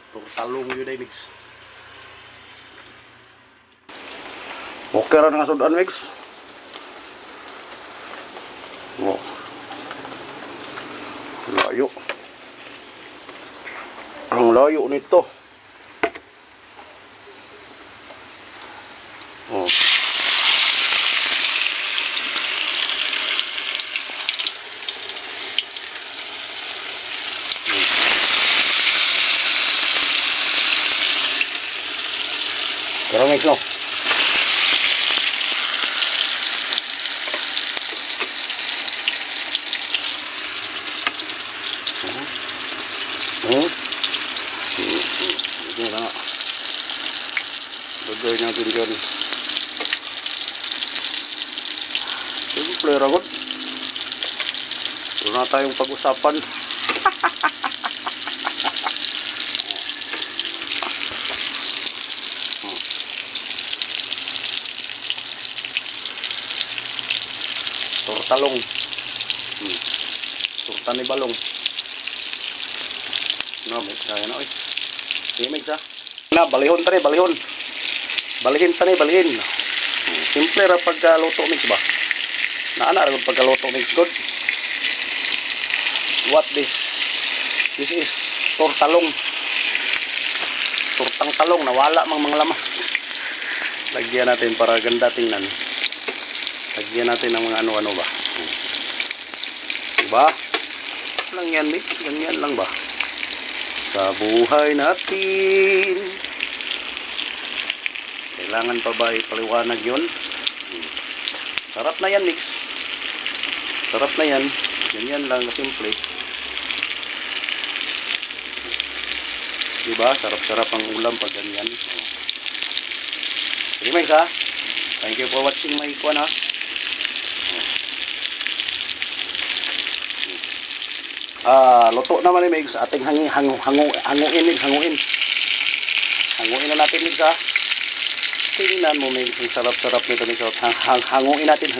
Turtalong yun ay mix. Okay ra nga sudan mix. Oh. Layo. Ang layo nito. Oh. Pero mix no. Ito na nga. Bagay natin dyan. Simple ragot. Wala na tayong pag-usapan. Turtalong. Turta ni balong. No, mix kaya na oy. Sige mix ha. Na balihon tani, balihon. Balihin tani, balihin. Simple ra pagluto mix ba. Naana ra pagluto mix good. What this? This is turtalong. Turtang talong nawala mang mga lamas. Lagyan natin para ganda tingnan. Lagyan natin ng mga ano-ano ba. Diba? Lang yan mix, ganyan lang ba? Sa buhay natin. Kailangan pa ba ipaliwanag yun? Sarap na yan mix. Sarap na yan. Ganyan lang kasimple. Diba? Sarap-sarap ang ulam pag ganyan. Sige mix ha. Thank you for watching my ikuan ha. Luto naman ni mix ating hanguin na natin mix ha. Tingnan mo mix ang sarap-sarap nito mix. Hanguin natin,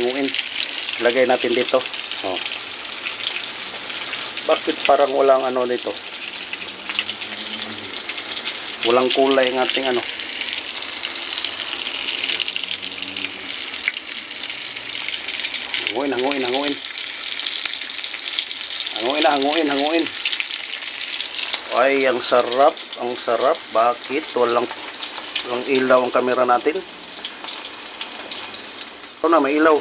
lagay natin dito. Oh. Bakit parang walang ano nito? Walang kulay ng ating ano. Hanguin. Hanguin. Ay, ang sarap. Bakit? Walang ilaw ang camera natin. Ito na, may ilaw.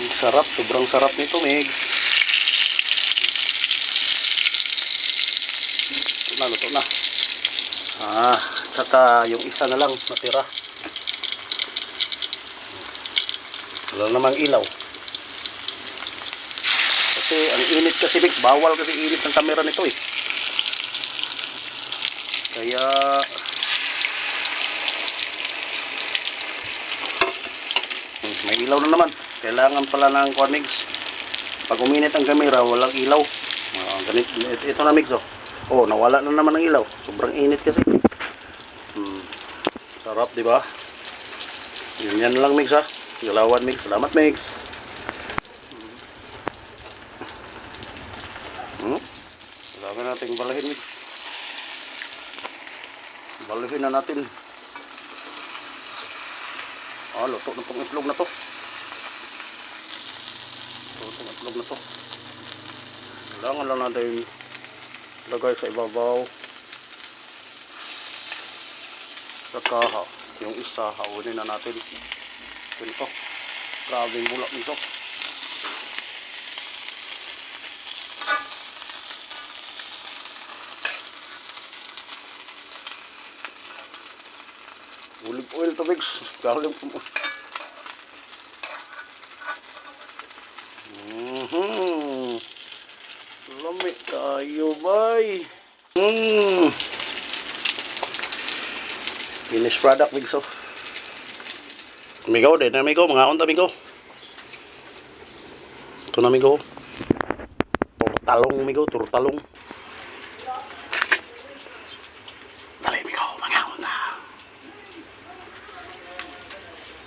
Ang sarap. Sobrang sarap nito, Megs. Luto na. Saka yung isa na lang natira. Wala namang ilaw. Kasi ang init kasi Megs, bawal kasi init ng camera nito eh. Kaya may ilaw na naman. Kailangan pala ng Megs. Pag uminit ang camera, walang ilaw. Ito na Megs oh. Oh, nawala na naman ang ilaw. Sobrang init kasi. Sarap, di ba? Yan lang Megs ha. Galawan Megs. Salamat Megs. Kailangan natin balahin Megs. Balahin na natin. Luto na itong itlog na to. Kailangan lang natin lagay sa ibabaw. Saka yung isa hawinin na natin. Ganito. Grabe yung bulak nito. Olive oil to Megs. Galing po. Lamig tayo bay. Finished product Megs oh. Amigo din amigo. Mga unta amigo. Ito na amigo. Turtalong amigo. Turtalong. Dali amigo. Mga unta.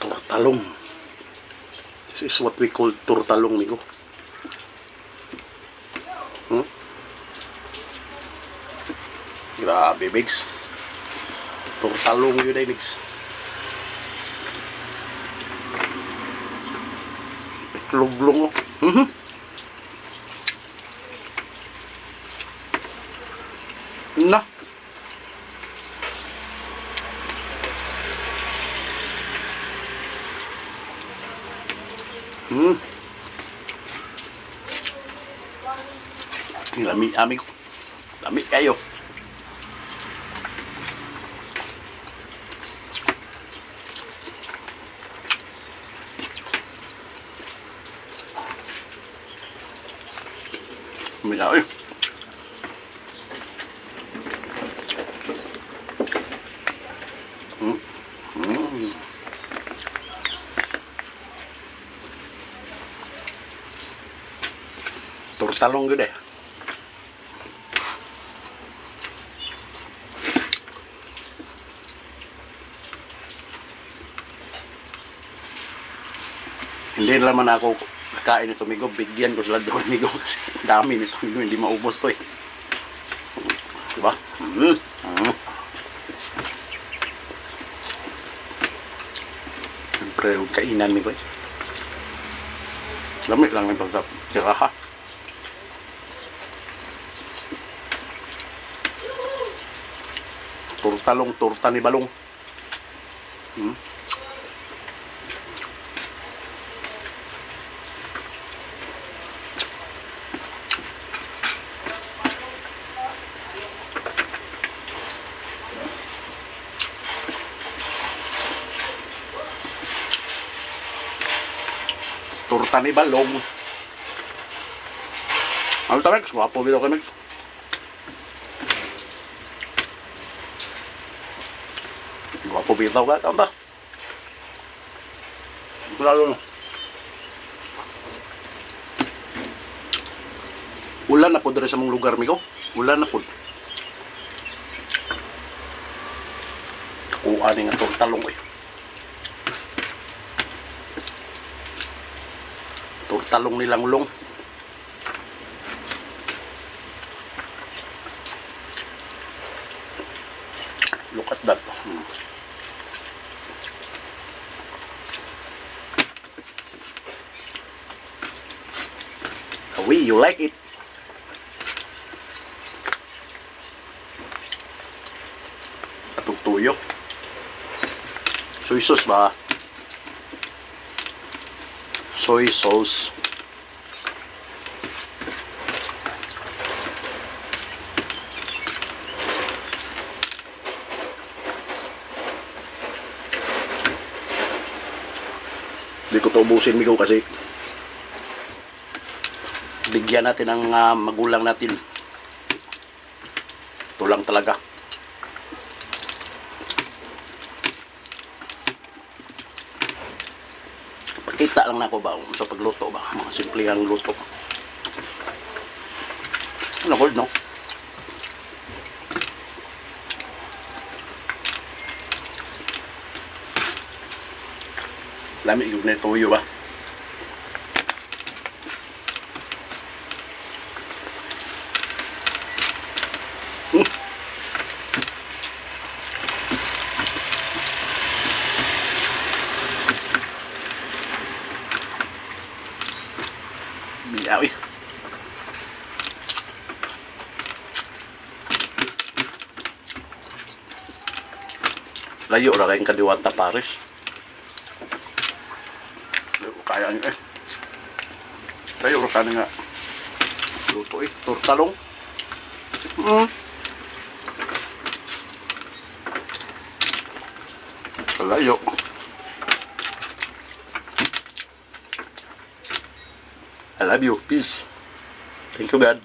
Turtalong. This is what we call turtalong amigo. Grabe, Migs. Turtalong yun ay, Migs. Itlog-long, oh. Na. Lami, ami ko. Lami kayo. Minaw eh. Turtalong gede. Hindi naman ako kakain nito, Migo. Bigyan ko sila doon, Migo. Kasi dami nito, Migo. Hindi maubos to eh. Diba? Siyempre, huwag kainan, Migo. Lamig lang yung pagkatiraha. Turtalong, turta ni Balong. Turta ni Balong. Ano tayo? Swapo dito kami. Swapo bitaw ka. Ano ba? Lalo na. Ulan na po dito sa mong lugar, Migo. Ulan na po. Kuha ni nga turtalong eh. Turtalong nilang long. Look at that. Uy, you like it? Tuyo. Soy sauce ba? Soy sauce. Hindi ko to ubusin, Migo, kasi bigyan natin ang magulang natin. Ito lang talaga. Pakita lang na ako ba sa pagluto ba, mga simpleng luto. Ano ko, no? Lami yung na tuyo ba? Biyaw eh. Layo ra kayong Kadiwata Paris. Kaya nyo eh. Layo ra ka nga. Luto eh. Turtalong. Layo. I love you. Peace. Thank you, God.